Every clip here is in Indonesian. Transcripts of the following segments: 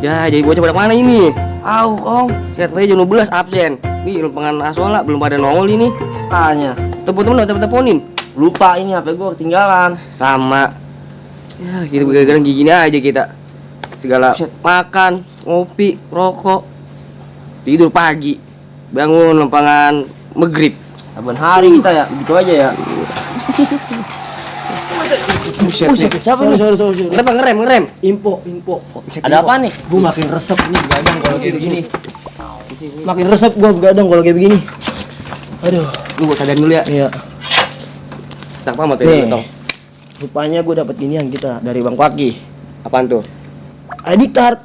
Ya, jadi bocah pada mana ini? Au, Om. Set lagi jam 12 absen. Nih, lempengan asola belum pada nongol ini. Tanya. Telepon-telepon udah teleponin. Lupa ini HP gua ketinggalan. Sama. Ya, kita gara-gara gini aja kita. Segala Buset. makan, ngopi, rokok. Tidur pagi. Bangun lempengan maghrib. Saban hari kita ya, begitu aja ya. Buset. Siapa nih? Sorry. Kenapa ngerem? Info. Ada apa nih? Gue makin resep nih begadang kalau kayak begini. Makin resep gue begadang kalau kayak begini. Aduh. Gua sadarin dulu ya. Iya. Tak paham tuh Nih. tong. Rupanya gue dapat ginian kita dari Bang Paki. Apaan tuh? ID card.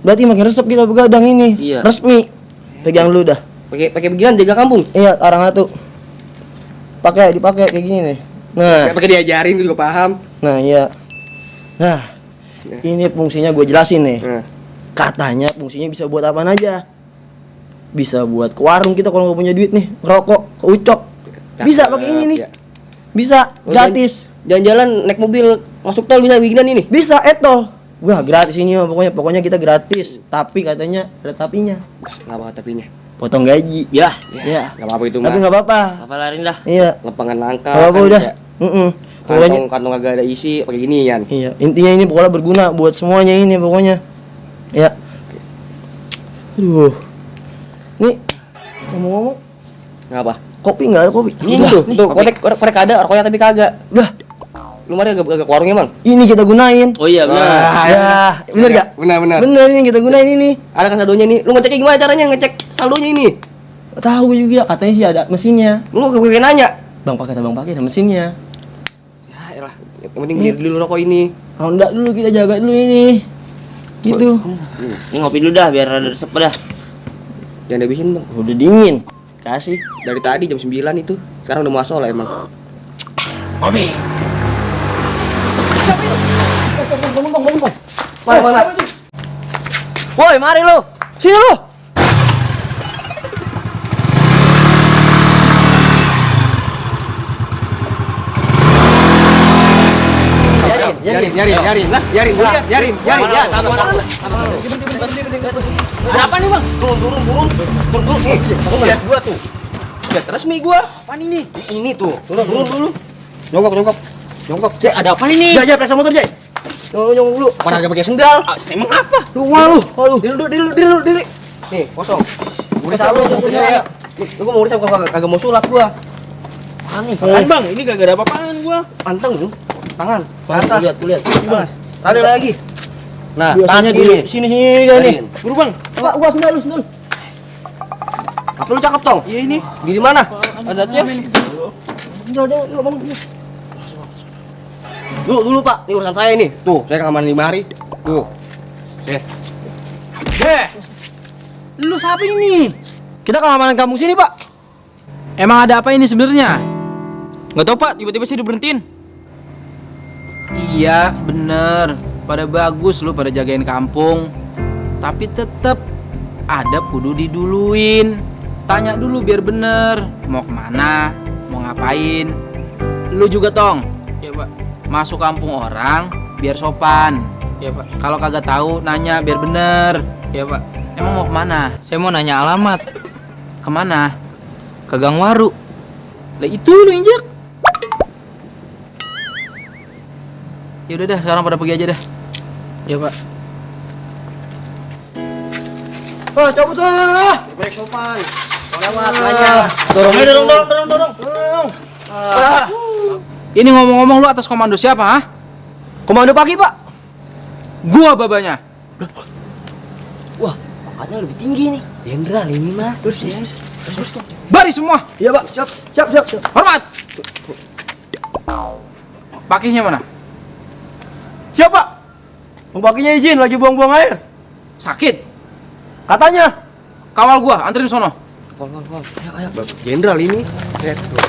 Berarti makin resep kita begadang ini. Iya. Resmi. Pegang lu dah. Pakai beginian jaga kampung. Iya, orang atu. Dipakai kayak gini nih. Nah, Kayak pakai diajarin gua juga paham. nah iya. Nah, ini fungsinya gue jelasin nih. Nah, Katanya fungsinya bisa buat apa aja. Bisa buat ke warung kita kalau nggak punya duit nih, ngerokok, ke ucok. Bisa pakai ini nih. Ya. Bisa, Oh, gratis. Jalan-jalan naik mobil masuk tol bisa beginian ini. Bisa etol. Wah, gratis ini mah pokoknya kita gratis. Tapi katanya ada tapinya. Enggak apa tapinya. Potong gaji. Ya, Ya. enggak apa-apa itu Tapi mah. nggak apa-apa. Apa larin dah? Iya. Lempengan langka. Nggak apa-apa kan udah. bisa. Pokoknya Kantong kagak ada isi pakai ginian. iya, intinya ini pokoknya berguna buat semuanya ini pokoknya. Ya. Aduh. Nih, ngomong-ngomong, Ngapa? kopi nggak ada kopi? Ini Udah, tuh, nih, tuh korek ada, rokoknya tapi kagak. udah. Lu mari agak ke warungnya, Bang. Ini kita gunain. Oh iya benar. Ya, bener gak? Benar. Bener ini kita gunain ini. Ada kan saldonya nih. Lu ngeceknya gimana caranya ngecek saldonya ini? Tahu gue juga katanya sih ada mesinnya. Lu gue nanya. Bang pakai ada mesinnya. Ya elah, yang penting beli dulu rokok ini. Ronda dulu kita jaga dulu ini. Gitu. Ini ngopi dulu dah biar ada resep dah. Jangan dihabisin, Bang. Udah dingin. Kasih. Dari tadi jam 9 itu. Sekarang udah mau asola emang. Kopi. Mana? Woi, mari lu. Sini lu. Nyarin. Lah, nyarin. Ya, tahan. Ada apa nih, Bang? Turun. Nih, kamu ngeliat gua tuh. Lihat resmi gua. Apaan ini? Ini tuh. Turun dulu. Jongkok. Cek, ada apa ini? Jai, periksa motor, Jai. Nyong dulu. Mana agak pakai sendal? Emang apa? Lu malu. Aduh. Diri. Nih, kosong. Udah salu ya. Lu gua mau urusan kagak mau sulap gua. Aneh. Kan, Bang, ini gak ada apa-apaan gua. Panteng, tangan. Ke Lihat, atas. lihat. Mas. Ada lagi. Nah, Biasanya tahan di sini. sini dah nih. Jadiin. Buru, Bang. Pak, gua sendal lu. Apa lu cakep, Tong? Iya ini. Di mana? Ada tes. Sendal lu bang. Dulu, Pak. Ini urusan saya ini. Tuh, saya keamanan 5 hari. Tuh. Lu siapa ini? Kita keamanan kampung sini, Pak. Emang ada apa ini sebenarnya? Nggak tahu Pak, tiba-tiba sih diberhentiin. Iya, bener. Pada bagus lu pada jagain kampung. Tapi tetep ada kudu diduluin. Tanya dulu biar bener. Mau kemana? Mau ngapain? Lu juga Tong. Ya Pak. Masuk kampung orang biar sopan. Ya Pak. Kalau kagak tahu nanya biar bener. Ya Pak. Emang mau kemana? Saya mau nanya alamat. Kemana? Ke Gang Waru. Lah itu lu injek. Ya udah dah, sekarang pada pergi aja dah. Ya Pak. Oh, cabut ah. Baik sopan. Lewat nanya. Dorong. Ini ngomong-ngomong lu atas komando siapa, ha? Komando pagi, Pak. Gua babanya. Wah, pangkatnya lebih tinggi nih. Jenderal ini mah. Terus. Baris semua. Iya, Pak. Siap. Hormat. Pakainya mana? Siapa? Mau paginya izin lagi buang-buang air. Sakit. Katanya. Kawal gua, anterin sono. Kol. Ayo. Jenderal ini. Lihat tuh.